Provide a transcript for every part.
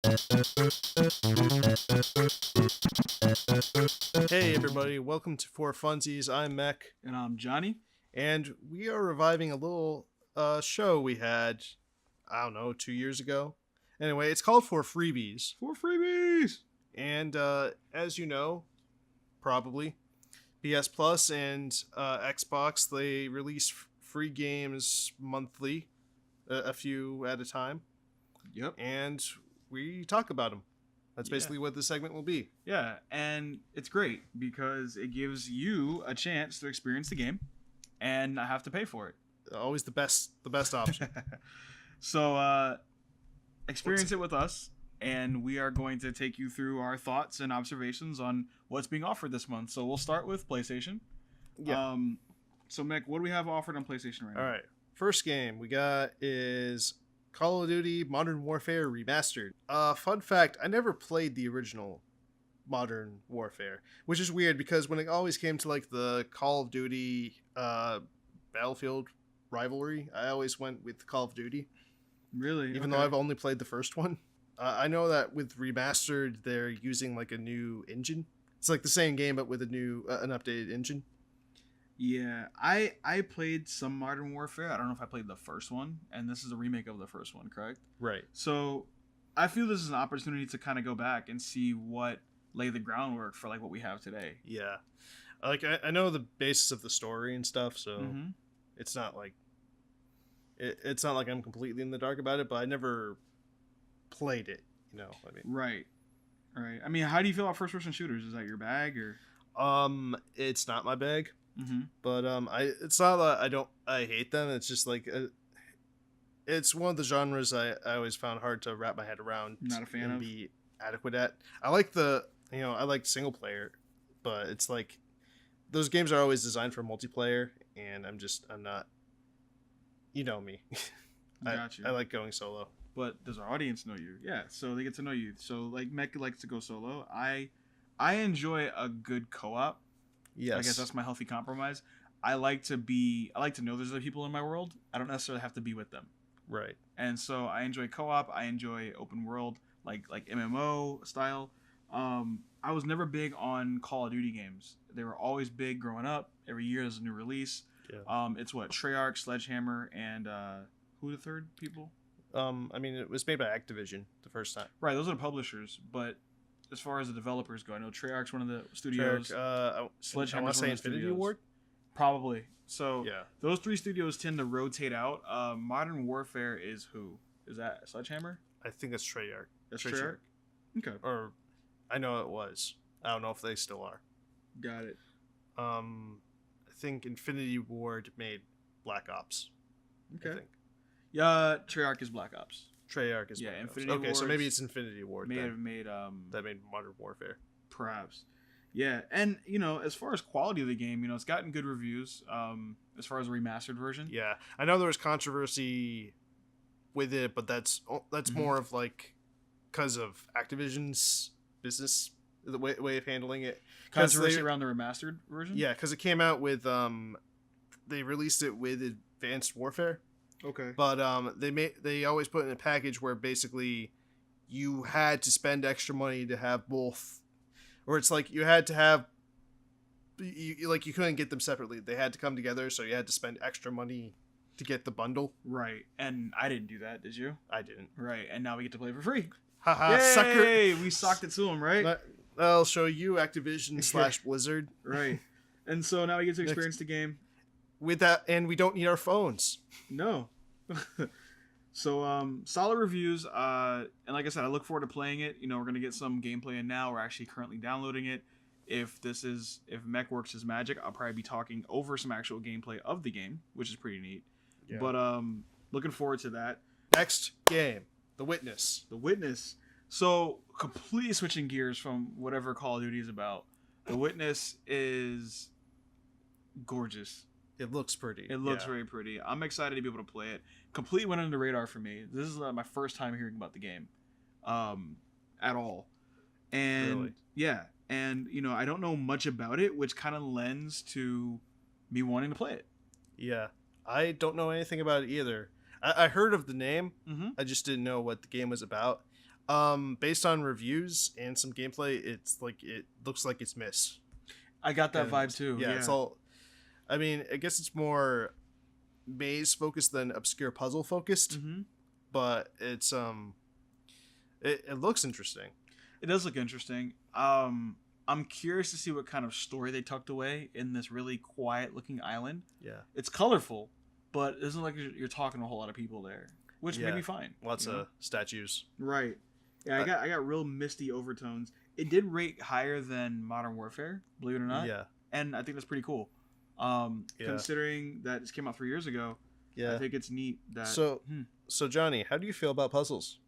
Hey everybody, welcome to For Funsies. I'm Mech, And I'm Johnny. and we are reviving a little show we had, I don't know, 2 years ago. Anyway, it's called 4freebies, 4freebies! and as you know, probably, PS Plus and Xbox, they release free games monthly, a few at a time, Yep. and we talk about them. That's Yeah. basically what this segment will be. Yeah, and it's great because it gives you a chance to experience the game and not have to pay for it. Always the best option. So, experience it with us, and we are going to take you through our thoughts and observations on what's being offered this month. So we'll start with PlayStation. Yeah. So, Mick, what do we have offered on PlayStation right now? All right. First game we got is Call of Duty Modern Warfare Remastered. Fun fact, I never played the original Modern Warfare, which is weird because when it always came to like the Call of Duty Battlefield rivalry, I always went with Call of Duty. Really? Even though I've only played the first one. I know that with Remastered, they're using like a new engine. It's like the same game, but with a new, an updated engine. Yeah, I played some Modern Warfare. I don't know if I played the first one, and this is a remake of the first one, correct? Right. So I feel this is an opportunity to kind of go back and see what lay the groundwork for like what we have today. Yeah. Like I know the basis of the story and stuff, so it's not like it's not like I'm completely in the dark about it, but I never played it, you know. I mean, Right. I mean, how do you feel about first-person shooters? Is that your bag or? it's not my bag. Mm-hmm. But it's not that I hate them. It's just like it's one of the genres I always found hard to wrap my head around. Not a fan and of. Be adequate at. I like I like single player, but it's like those games are always designed for multiplayer, and I'm not. You know me. Got you. I like going solo. But does our audience know you? Yeah, so they get to know you. So like Mech likes to go solo. I enjoy a good co-op. Yes. I guess that's my healthy compromise. I like to know there's other people in my world. I don't necessarily have to be with them. Right. And so I enjoy co-op. I enjoy open world, like MMO style. I was never big on Call of Duty games. They were always big growing up. Every year there's a new release. Yeah. It's what Treyarch, Sledgehammer, and who are the third people? I mean, it was made by Activision the first time. Right, those are the publishers. But as far as the developers go, I know Treyarch's one of the studios. Sledgehammer. I want to say Infinity Ward. Probably. So yeah, those three studios tend to rotate out. Modern Warfare is who? Is that Sledgehammer? I think that's Treyarch. That's Treyarch? Okay. Or I know it was. I don't know if they still are. Got it. I think Infinity Ward made Black Ops. Okay. I think. Yeah, Treyarch is Black Ops. Treyarch is Black Infinity Ops. Okay, Ward's so maybe it's Infinity Ward that made Modern Warfare. Perhaps. Yeah, and as far as quality of the game, it's gotten good reviews. As far as a remastered version. Yeah, I know there was controversy with it, but that's more of like because of Activision's business, the way of handling it. Controversy around the remastered version. Yeah, because it came out with they released it with Advanced Warfare. Okay. But they always put in a package where basically you had to spend extra money to have both, or it's like you had to have you couldn't get them separately. They had to come together, so you had to spend extra money to get the bundle. Right. And I didn't do that, did you? I didn't. Right. And now we get to play for free. Haha, sucker. We socked it to them, right? I'll show you Activision / Blizzard. Right. And so now we get to experience the game. With that, and we don't need our phones. No. So solid reviews, and like I said, I look forward to playing it. We're gonna get some gameplay in now. We're actually currently downloading it. If Mech works his magic, I'll probably be talking over some actual gameplay of the game, which is pretty neat. Yeah. But looking forward to that. Next game, The Witness. The Witness. So completely switching gears from whatever Call of Duty is about. The Witness is gorgeous. It looks pretty. It looks very pretty. I'm excited to be able to play it. Completely went under the radar for me. This is my first time hearing about the game at all. And really? Yeah. And, I don't know much about it, which kind of lends to me wanting to play it. Yeah. I don't know anything about it either. I heard of the name. Mm-hmm. I just didn't know what the game was about. Based on reviews and some gameplay, it looks like it's Myst. I got that And vibe too. yeah, Yeah. it's all. I mean, I guess it's more maze focused than obscure puzzle focused, Mm-hmm. but it looks interesting. It does look interesting. I'm curious to see what kind of story they tucked away in this really quiet looking island. Yeah, It's colorful, but it isn't like you're talking to a whole lot of people there, which may Yeah. be fine. lots you know? of statues. Right. Yeah, I got real misty overtones. It did rate higher than Modern Warfare, believe it or not. Yeah, And I think that's pretty cool. Yeah. Considering that this came out 3 years ago, yeah. I think it's neat that So Johnny, how do you feel about puzzles?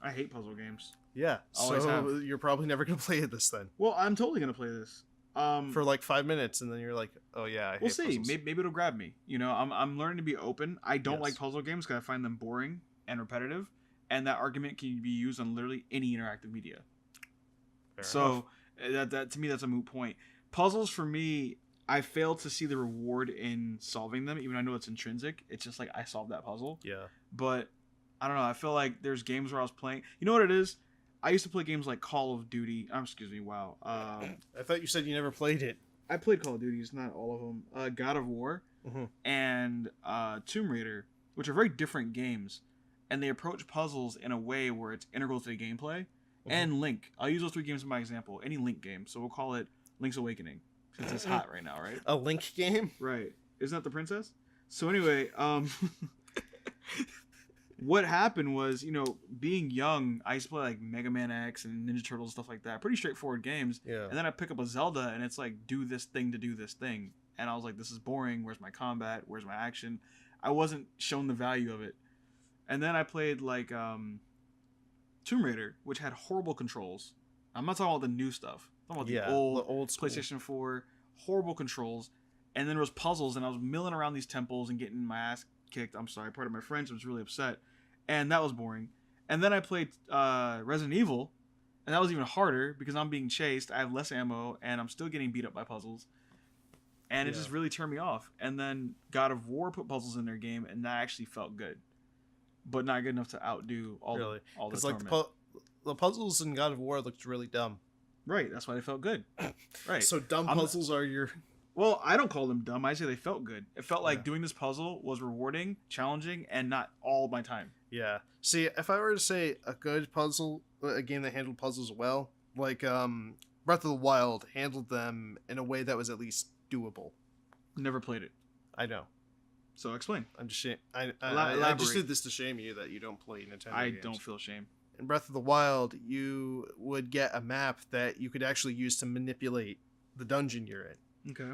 I hate puzzle games. Yeah, Always so have. you're probably never gonna play this then Well, I'm totally gonna play this. for like 5 minutes, and then you're like, oh yeah, I hate We'll see. puzzles. Maybe it'll grab me. You know, I'm learning to be open. I don't Yes. like puzzle games because I find them boring and repetitive, and that argument can be used on literally any interactive media. Fair So that to me, that's a moot point. Puzzles for me, I fail to see the reward in solving them, even though I know it's intrinsic. It's just like I solved that puzzle. enough. But I don't know. I feel like there's games where I was playing. You know what it is? I used to play games like Call of Duty. Excuse me. Wow. I thought you said you never played it. I played Call of Duties, not all of them. God of War Mhm. and Tomb Raider, which are very different games, and they approach puzzles in a way where it's integral to the gameplay. And Link. I'll use those 3 games as my example. Any Link game. So we'll call it Link's Awakening, since it's hot right now, right? A Link game? Right. Isn't that the princess? So anyway, what happened was, being young, I used to play like Mega Man X and Ninja Turtles, stuff like that. Pretty straightforward games. Yeah. And then I pick up a Zelda and it's like, do this thing to do this thing. And I was like, this is boring. Where's my combat? Where's my action? I wasn't shown the value of it. And then I played like Tomb Raider, which had horrible controls. I'm not talking about the new stuff. I'm talking about the the old school. PlayStation 4, horrible controls. And then there was puzzles, and I was milling around these temples and getting my ass kicked. I'm sorry, part of my friends was really upset. And that was boring. And then I played Resident Evil, and that was even harder because I'm being chased. I have less ammo, and I'm still getting beat up by puzzles. And it Yeah. just really turned me off. And then God of War put puzzles in their game, and that actually felt good. But not good enough to outdo all Really? the Because like torment. the puzzles in God of War looked really dumb. Right, that's why they felt good. Right. So dumb I'm- puzzles are your. Well, I don't call them dumb. I say they felt good. It felt like Yeah. doing this puzzle was rewarding, challenging, and not all my time. Yeah. See, if I were to say a good puzzle, a game that handled puzzles well, like Breath of the Wild handled them in a way that was at least doable. Never played it. I know. So explain. I'm just shame. I Elaborate. just did this to shame you that you don't play Nintendo I games. don't feel shame. In Breath of the Wild, you would get a map that you could actually use to manipulate the dungeon you're in. Okay.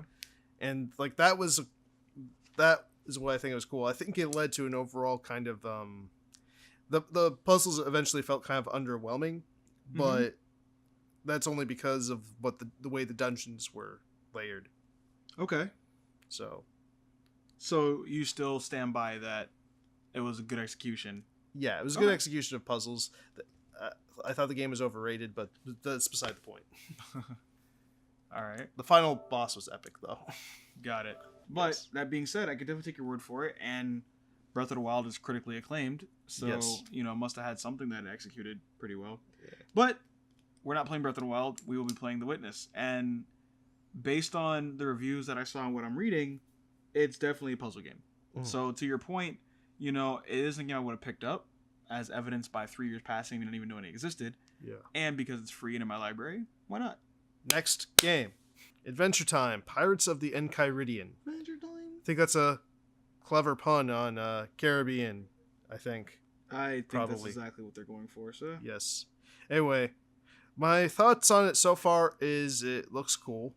And like that is what I think was cool. I think it led to an overall kind of the puzzles eventually felt kind of underwhelming, but that's only because of what the way the dungeons were layered. Okay. So So you still stand by that it was a good execution. yeah, it was a Okay. good execution of puzzles. I thought the game was overrated, but that's beside the point. All right. The final boss was epic, though. Got it. But Yes. that being said, I could definitely take your word for it. And Breath of the Wild is critically acclaimed. So, Yes. must have had something that executed pretty well. Yeah. But we're not playing Breath of the Wild. We will be playing The Witness. And based on the reviews that I saw and what I'm reading, it's definitely a puzzle game. Mm. So to your point, it isn't a game I would have picked up, as evidenced by 3 years passing and I didn't even know it existed. Yeah. And because it's free and in my library, why not? Next game, Adventure Time: Pirates of the Enchiridion. Adventure Time. I think that's a clever pun on Caribbean. I think. I think that's Probably. exactly what they're going for. So Yes. Anyway, my thoughts on it so far is it looks cool.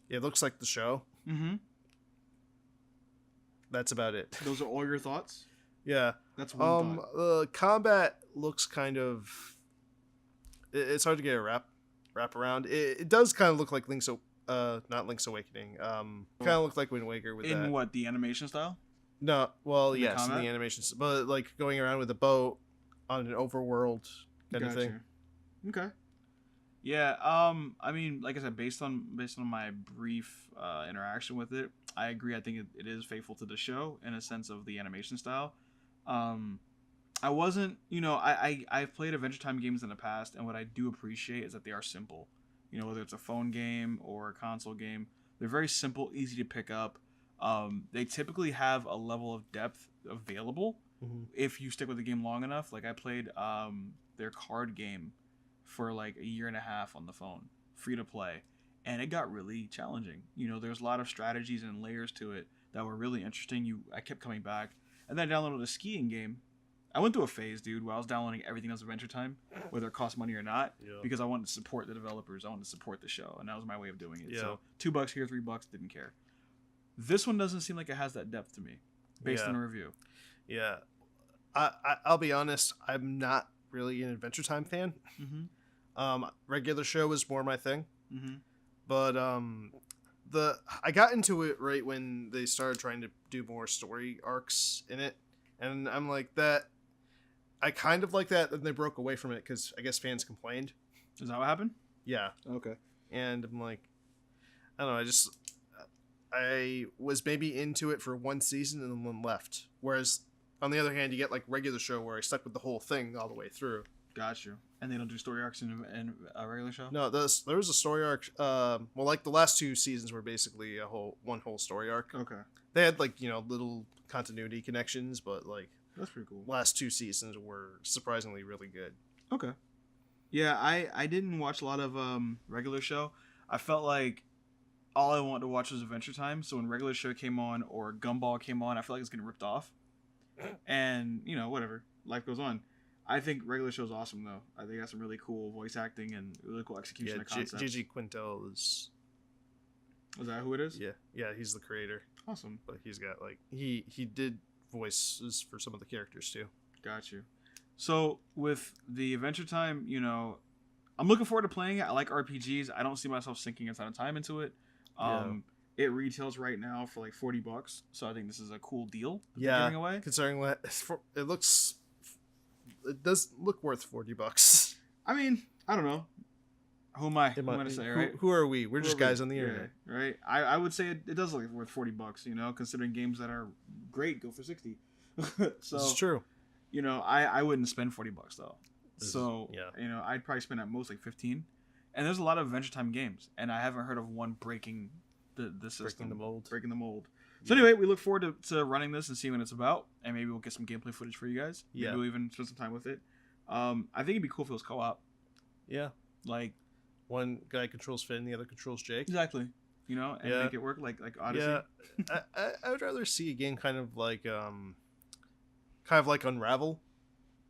It looks like the show. mm-hmm. That's about it. Those are all your thoughts. Yeah. That's one thought. The combat looks kind of. It's hard to get a wrap around. It does kind of look like not Link's Awakening. Kind of looked like Wind Waker with In that. what, the animation style? No, well, The yes, in combat? the animations, but like going around with a boat on an overworld kind of thing. Okay. Yeah. I mean, like I said, based on my brief interaction with it, I agree. I think it is faithful to the show in a sense of the animation style. I wasn't, I've played Adventure Time games in the past, and what I do appreciate is that they are simple. Whether it's a phone game or a console game, they're very simple, easy to pick up. They typically have a level of depth available if you stick with the game long enough. Like I played their card game for like a year and a half on the phone, free to play, and it got really challenging. There's a lot of strategies and layers to it that were really interesting. I kept coming back, and then I downloaded a skiing game. I went through a phase, dude, where I was downloading everything else Adventure Time, whether it cost money or not, because I wanted to support the developers. I wanted to support the show, and that was my way of doing it. So $2 here, $3, didn't care. This one doesn't seem like it has that depth to me, based on a review. Yeah, I'll be honest. I'm not really an Adventure Time fan. Regular show is more my thing. But I got into it right when they started trying to do more story arcs in it, and I'm like that. I kind of like that, and they broke away from it because I guess fans complained. Is that what happened? Yeah. Okay. And I'm like, I don't know. I was maybe into it for one season and then left. Whereas on the other hand, you get like regular show where I stuck with the whole thing all the way through. Got you. And they don't do story arcs in a regular show? No, there was a story arc. Well, like the last two seasons were basically one whole story arc. Okay. They had like little continuity connections, but like that's pretty cool. Last two seasons were surprisingly really good. Okay. Yeah, I didn't watch a lot of regular show. I felt like all I wanted to watch was Adventure Time. So when regular show came on or Gumball came on, I felt like it was getting ripped off. And whatever, life goes on. I think regular show is awesome though. I think it has some really cool voice acting and really cool execution of concepts. Gigi Quintel is that who it is? Yeah, he's the creator. Awesome. But he's got like he did voices for some of the characters too. Got you. So with the Adventure Time, I'm looking forward to playing it. I like RPGs. I don't see myself sinking a ton of time into it. It retails right now for like $40, so I think this is a cool deal. Yeah, away. Considering what it does look worth $40. I mean, I don't know. Who am I? Who am I to say, right? Who are we? We're just guys on the internet, right? I would say it does look worth $40. Considering games that are great go for $60. So it's true. I wouldn't spend $40 though. So I'd probably spend at most like 15. And there's a lot of Adventure Time games, and I haven't heard of one breaking the system, breaking the mold. So anyway, we look forward to running this and seeing what it's about, and maybe we'll get some gameplay footage for you guys. Maybe we'll even spend some time with it. I think it'd be cool if it was co-op. Yeah, like one guy controls Finn, the other controls Jake. Exactly. And make it work like Odyssey. Yeah, I would rather see a game kind of like Unravel,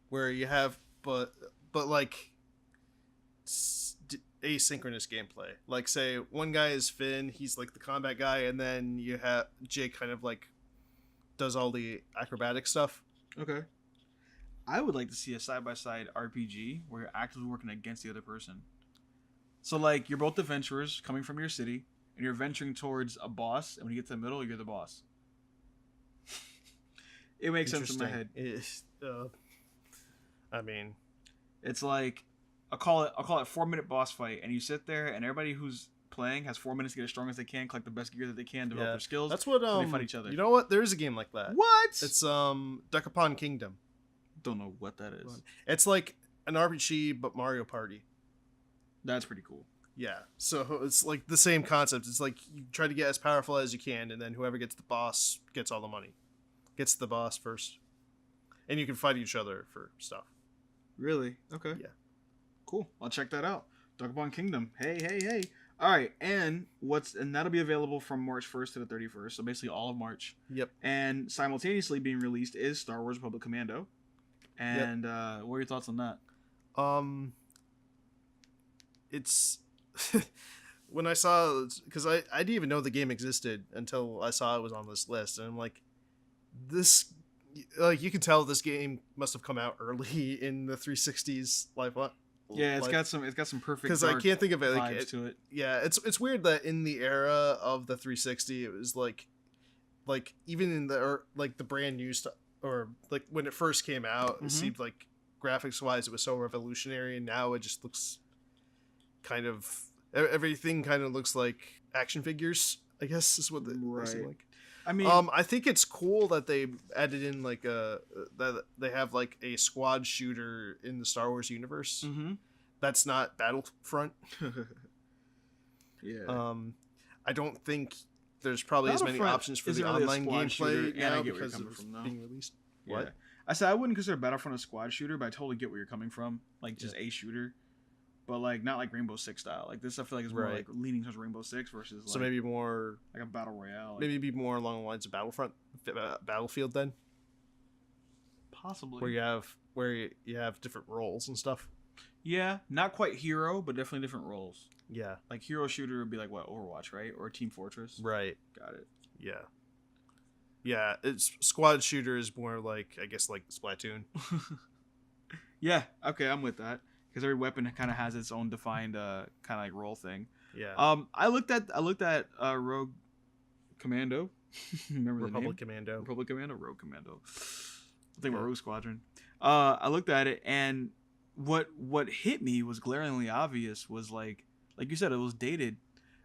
where you have but like asynchronous gameplay. Like say one guy is Finn, he's like the combat guy, and then you have Jake kind of like does all the acrobatic stuff. Okay. I would like to see a side-by-side RPG where you're actively working against the other person. So like you're both adventurers coming from your city and you're venturing towards a boss, and when you get to the middle, you're the boss. It makes sense in my head. I mean, it's like I'll call it 4-minute boss fight, and you sit there, and everybody who's playing has 4 minutes to get as strong as they can, collect the best gear that they can, develop their skills. That's what they fight each other. You know what? There is a game like that. What? It's Duck Upon Kingdom. Don't know what that is. It's like an RPG but Mario Party. That's pretty cool. Yeah. So it's like the same concept. It's like you try to get as powerful as you can, and then whoever gets the boss gets all the money. Gets the boss first. And you can fight each other for stuff. Really? Okay. Yeah. Cool. I'll check that out. Duck Upon Kingdom. Hey. All right, and that'll be available from March 1st to the 31st, so basically all of March. Yep. And simultaneously being released is Star Wars Republic Commando. And what are your thoughts on that? It's when I saw, because I didn't even know the game existed until I saw it was on this list, and I'm like, this, like, you can tell this game must have come out early in the 360's life. Yeah, it's got some perfect, because I can't think of it like to it. Yeah, it's weird that in the era of the 360, it was like even in the like the brand new stuff, or like when it first came out, it seemed like graphics wise it was so revolutionary, and now it just looks kind of, everything kind of looks like action figures, I guess is what they seem like. I mean, I think it's cool that they added in like that they have like a squad shooter in the Star Wars universe. mm-hmm. That's not Battlefront. Yeah. I don't think there's probably as many Battlefront options for isn't the really a online squad shooter, gameplay and I now get where you're because coming of from, though. being released. Yeah. What? I said I wouldn't consider Battlefront a squad shooter, but I totally get where you're coming from. Like just a shooter, but like not like Rainbow Six style. Like this, I feel like is more Right. like leaning towards Rainbow Six versus like, So maybe more, like a battle royale. Like, maybe be more along the lines of Battlefield then, possibly. where you have different roles and stuff. Yeah, not quite hero, but definitely different roles. Yeah. Like hero shooter would be like what, Overwatch, right? Or Team Fortress. Right. Got it. Yeah. Yeah. It's squad shooter is more like, I guess, like Splatoon. Yeah. Okay, I'm with that because every weapon kind of has its own defined kind of like role thing. Yeah. I looked at Rogue Commando. Remember Republic the name? Commando. Republic Commando, Rogue Commando. I think about Rogue Squadron. I looked at it, and what hit me was glaringly obvious. Was like you said, it was dated,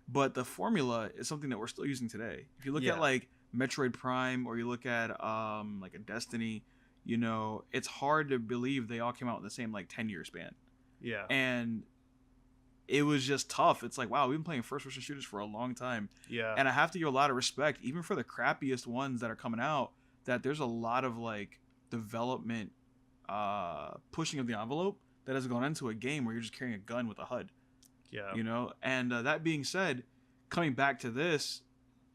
but the formula is something that we're still using today. If you look at like Metroid Prime, or you look at like a Destiny, you know, it's hard to believe they all came out in the same like 10-year span. Yeah. And it was just tough. It's like, wow, we've been playing first-person shooters for a long time. Yeah. And I have to give a lot of respect, even for the crappiest ones that are coming out, that there's a lot of like development pushing of the envelope that has gone into a game where you're just carrying a gun with a HUD. Yeah. You know? And that being said, coming back to this,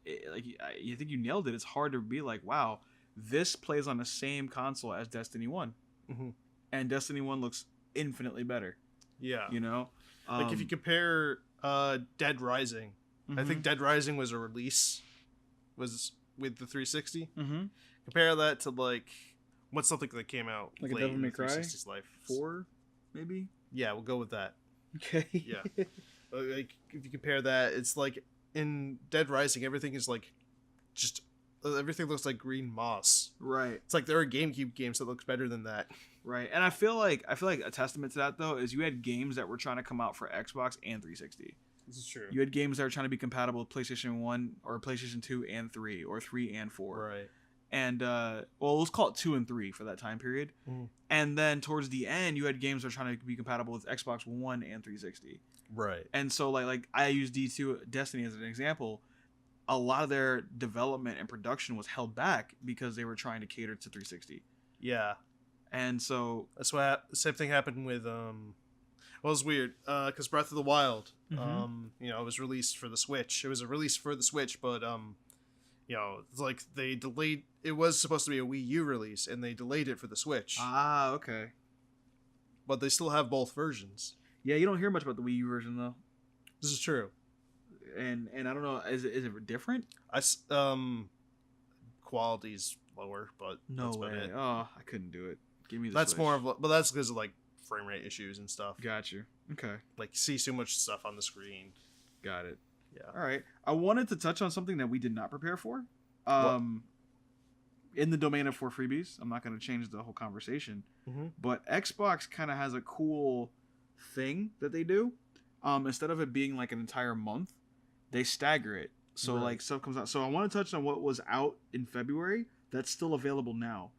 you think you nailed it. It's hard to be like, wow, this plays on the same console as Destiny 1. Mm-hmm. And Destiny 1 looks infinitely better. Yeah. You know? Like if you compare Dead Rising, I think Dead Rising was a release, was with the 360. Mm-hmm. Compare that to like what's something that came out like late a Devil in May the Cry 360's life. 4, maybe. Yeah, we'll go with that. Okay. Yeah. Like if you compare that, it's like in Dead Rising, everything is like just everything looks like green moss. Right. It's like there are GameCube games that looks better than that. Right. And I feel like a testament to that though is you had games that were trying to come out for Xbox and 360. This is true. You had games that were trying to be compatible with PlayStation 1 or PlayStation 2 and 3 or 3 and 4. Right. And well, let's call it 2 and 3 for that time period. Mm. And then towards the end, you had games that were trying to be compatible with Xbox One and 360. Right. And so like I use D2 Destiny as an example. A lot of their development and production was held back because they were trying to cater to 360. Yeah. And so That's why the same thing happened with well, it was weird because Breath of the Wild, you know, it was released for the Switch. It was a release for the Switch, but you know, it's like they delayed. It was supposed to be a Wii U release, and they delayed it for the Switch. Ah, okay. But they still have both versions. Yeah, you don't hear much about the Wii U version though. This is true. And I don't know, is it different? Quality's lower, but No that's way. about it. Oh, I couldn't do it. Give me the That's Switch. more of, but that's because of like frame rate issues and stuff. Got you. Okay. Like see so much stuff on the screen. Got it. Yeah. All right. I wanted to touch on something that we did not prepare for. In the domain of 4freebies, I'm not going to change the whole conversation, but Xbox kind of has a cool thing that they do. Instead of it being like an entire month, they stagger it. So like stuff comes out. So I want to touch on what was out in February that's still available now.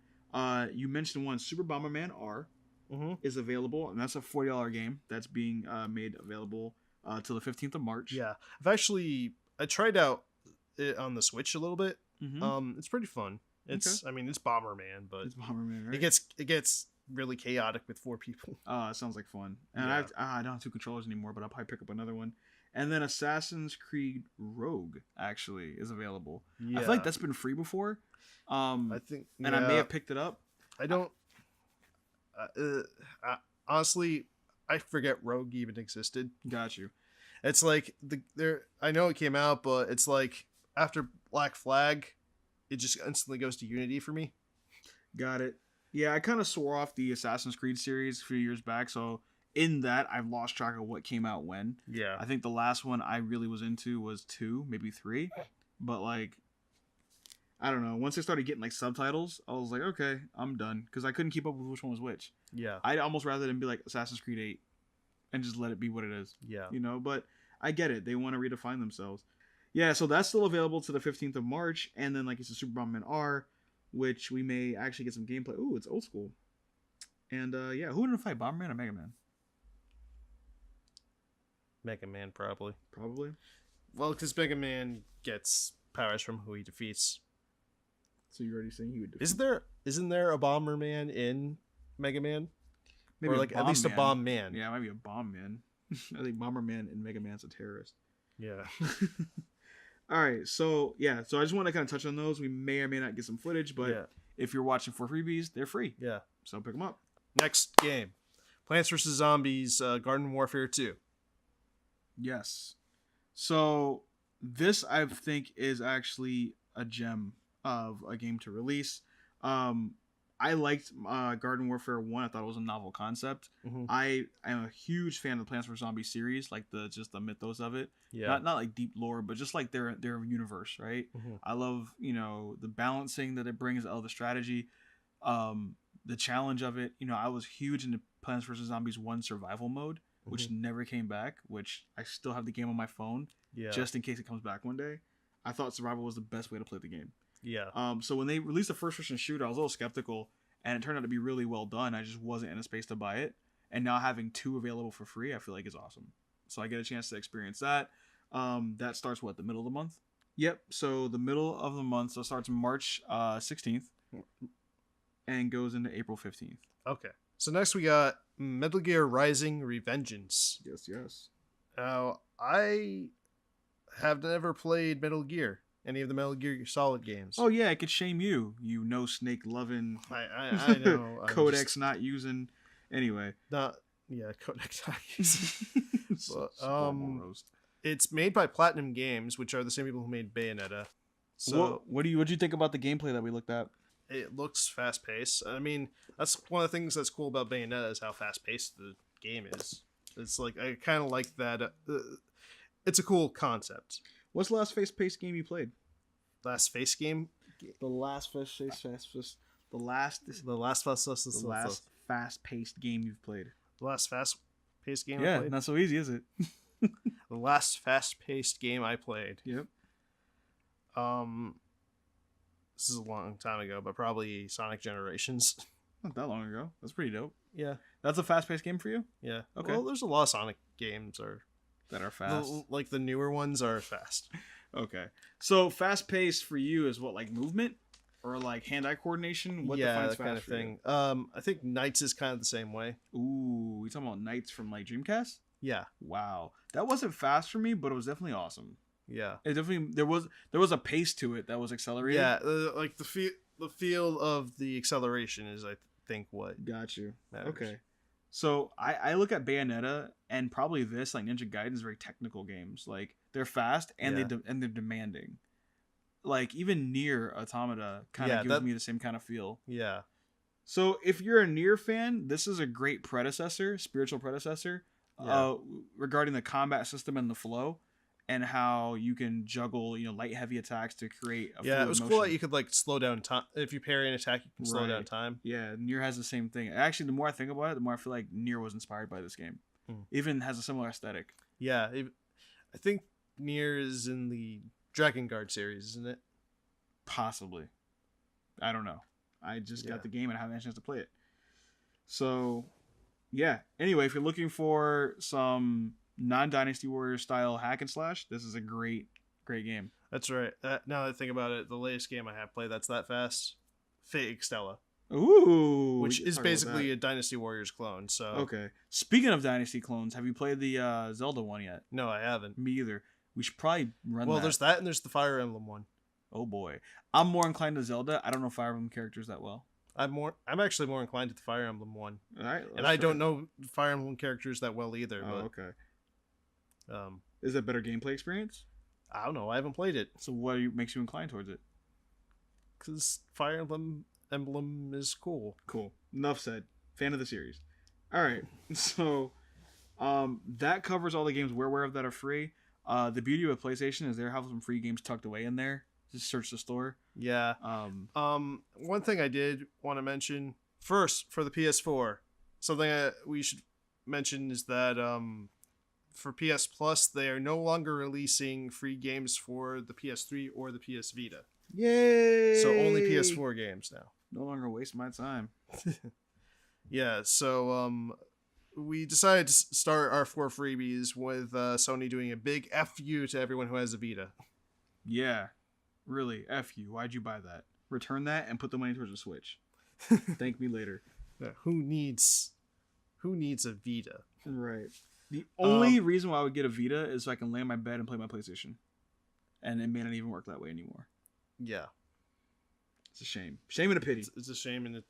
You mentioned one, Super Bomberman R is available, and that's a $40 game that's being made available till the 15th of March. Yeah, I tried out it on the Switch a little bit. It's pretty fun. It's I mean it's Bomberman, but it's Bomberman, right? It gets really chaotic with 4 people. It sounds like fun. And Yeah. I don't have 2 controllers anymore, but I'll probably pick up another one. And then Assassin's Creed Rogue actually is available. Yeah. I feel like that's been free before. I think, and I may have picked it up. I don't. Honestly, I forget Rogue even existed. Got you. It's like I know it came out, but it's like after Black Flag, it just instantly goes to Unity for me. Got it. Yeah, I kind of swore off the Assassin's Creed series a few years back, so in that I've lost track of what came out when. Yeah. I think the last one I really was into was 2, maybe 3, but like I don't know. Once I started getting like subtitles, I was like, okay, I'm done because I couldn't keep up with which one was which. Yeah. I'd almost rather than be like Assassin's Creed 8 and just let it be what it is. Yeah. You know, but I get it. They want to redefine themselves. Yeah, so that's still available to the 15th of March, and then like it's a Super Bomberman R, which we may actually get some gameplay. Ooh, it's old school. And yeah, who would fight, Bomberman or Mega Man? Mega Man, probably. Probably. Well, because Mega Man gets powers from who he defeats. So you're already saying he would defeat. Isn't there a Bomberman in Mega Man? Maybe or like at least a Bomb Man. Yeah, it might be a Bomb Man. I think Bomberman in Mega Man's a terrorist. Yeah. All right, so yeah, so I just want to kind of touch on those. We may or may not get some footage, but if you're watching 4freebies, they're free. Yeah. So pick them up. Next game, Plants vs Zombies: Garden Warfare 2. Yes. So this I think is actually a gem of a game to release. I liked Garden Warfare 1. I thought it was a novel concept. Mm-hmm. I am a huge fan of the Plants vs Zombies series, like the mythos of it. Yeah. Not like deep lore, but just like their universe, right? Mm-hmm. I love, the balancing that it brings, all the strategy, the challenge of it. I was huge into Plants vs Zombies 1 survival mode, which never came back, which I still have the game on my phone just in case it comes back one day. I thought survival was the best way to play the game. Yeah. So when they released the first person shooter, I was a little skeptical, and it turned out to be really well done. I just wasn't in a space to buy it, and now having 2 available for free, I feel like is awesome. So I get a chance to experience that. That starts the middle of the month? Yep. So the middle of the month, so it starts March 16th and goes into April 15th. Okay. So next we got Metal Gear Rising: Revengeance. Yes. Now I have never played Metal Gear. Any of the Metal Gear Solid games. Oh yeah, I could shame you. You know, snake loving. I know. Codex not using. Anyway. Codex not using. It's made by Platinum Games, which are the same people who made Bayonetta. So what do you think about the gameplay that we looked at? It looks fast paced. I mean, that's one of the things that's cool about Bayonetta is how fast paced the game is. It's like I kind of like that. It's a cool concept. What's the last fast-paced game you played? Last face game? The last fast-paced game you've played. The last fast-paced game I Yeah, played? not so easy, is it? The last fast-paced game I played. Yep. This is a long time ago, but probably Sonic Generations. Not that long ago. That's pretty dope. Yeah. That's a fast-paced game for you? Yeah. Okay. Well, there's a lot of Sonic games that are fast. Like the newer ones are fast. Okay. So fast-paced for you is what, like movement? Or like hand-eye coordination? What defines that fast kind of for thing. I think Knights is kind of the same way. Ooh, you talking about Knights from like Dreamcast? Yeah. Wow. That wasn't fast for me, but it was definitely awesome. Yeah. It definitely there was a pace to it that was accelerated. Yeah, like the feel of the acceleration is, I think, what got you. matters. Okay. So I look at Bayonetta and probably this, like Ninja Gaiden's, very technical games. Like they're fast and they're demanding. Like even Nier Automata kind of gives me the same kind of feel. Yeah. So if you're a Nier fan, this is a great spiritual predecessor, regarding the combat system and the flow, and how you can juggle, light heavy attacks to create a it was cool that you could like slow down time. If you parry an attack, you can slow down time. Yeah, Nier has the same thing. Actually, the more I think about it, the more I feel like Nier was inspired by this game. Even has a similar aesthetic. Yeah, I think Nier is in the Dragon Guard series, isn't it? Possibly. I don't know. I just got the game and I haven't had a chance to play it. So, yeah. Anyway, if you're looking for some non-Dynasty Warriors style hack and slash, this is a great game. That's right. Now that I think about it, the latest game I have played that's that fast, Fate Extella. Ooh, which is basically a Dynasty Warriors clone. So okay. Speaking of Dynasty clones, have you played the Zelda one yet? No, I haven't. Me either. We should probably run. Well, there's that, and there's the Fire Emblem one. Oh boy, I'm more inclined to Zelda. I don't know Fire Emblem characters that well. I'm actually more inclined to the Fire Emblem one. All right, and I don't know Fire Emblem characters that well either. Oh, but, okay. Is it a better gameplay experience? I don't know. I haven't played it. So what makes you inclined towards it? Because Fire Emblem is cool. Cool. Enough said. Fan of the series. All right. So that covers all the games we're aware of that are free. The beauty of PlayStation is they have some free games tucked away in there. Just search the store. Yeah. One thing I did want to mention first for the PS4, something we should mention is that for PS Plus, they are no longer releasing free games for the PS3 or the PS Vita. Yay! So only PS4 games now. No longer waste my time. Yeah, so we decided to start our 4 freebies with Sony doing a big FU to everyone who has a Vita. Yeah, really, F you. Why'd you buy that? Return that and put the money towards a Switch. Thank me later. Yeah, who needs a Vita? Right. The only reason why I would get a Vita is so I can lay on my bed and play my PlayStation. And it may not even work that way anymore. Yeah. It's a shame. Shame and a pity. It's a shame in a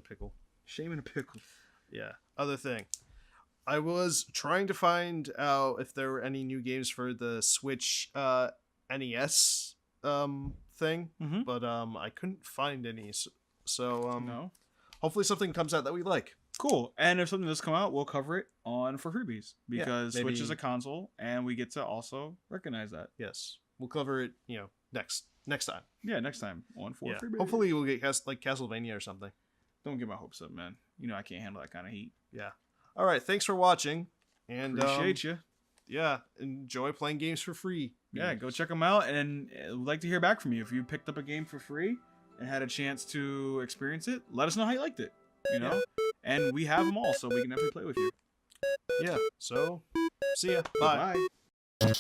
pickle. Shame and a pickle. Yeah. Other thing. I was trying to find out if there were any new games for the Switch NES thing, but I couldn't find any. So no. Hopefully something comes out that we like. Cool. And if something does come out, we'll cover it on For Freebies because maybe... Switch is a console, and we get to also recognize that. Yes, we'll cover it. Next time. Yeah, next time on For Freebies. Hopefully we'll get like Castlevania or something. Don't get my hopes up, man. I can't handle that kind of heat. Yeah. All right. Thanks for watching. And appreciate you. Yeah. Enjoy playing games for free. Yeah. Go check them out, and we'd like to hear back from you. If you picked up a game for free and had a chance to experience it, let us know how you liked it. And we have them all, so we can definitely play with you. Yeah. So, see ya. Bye. Bye.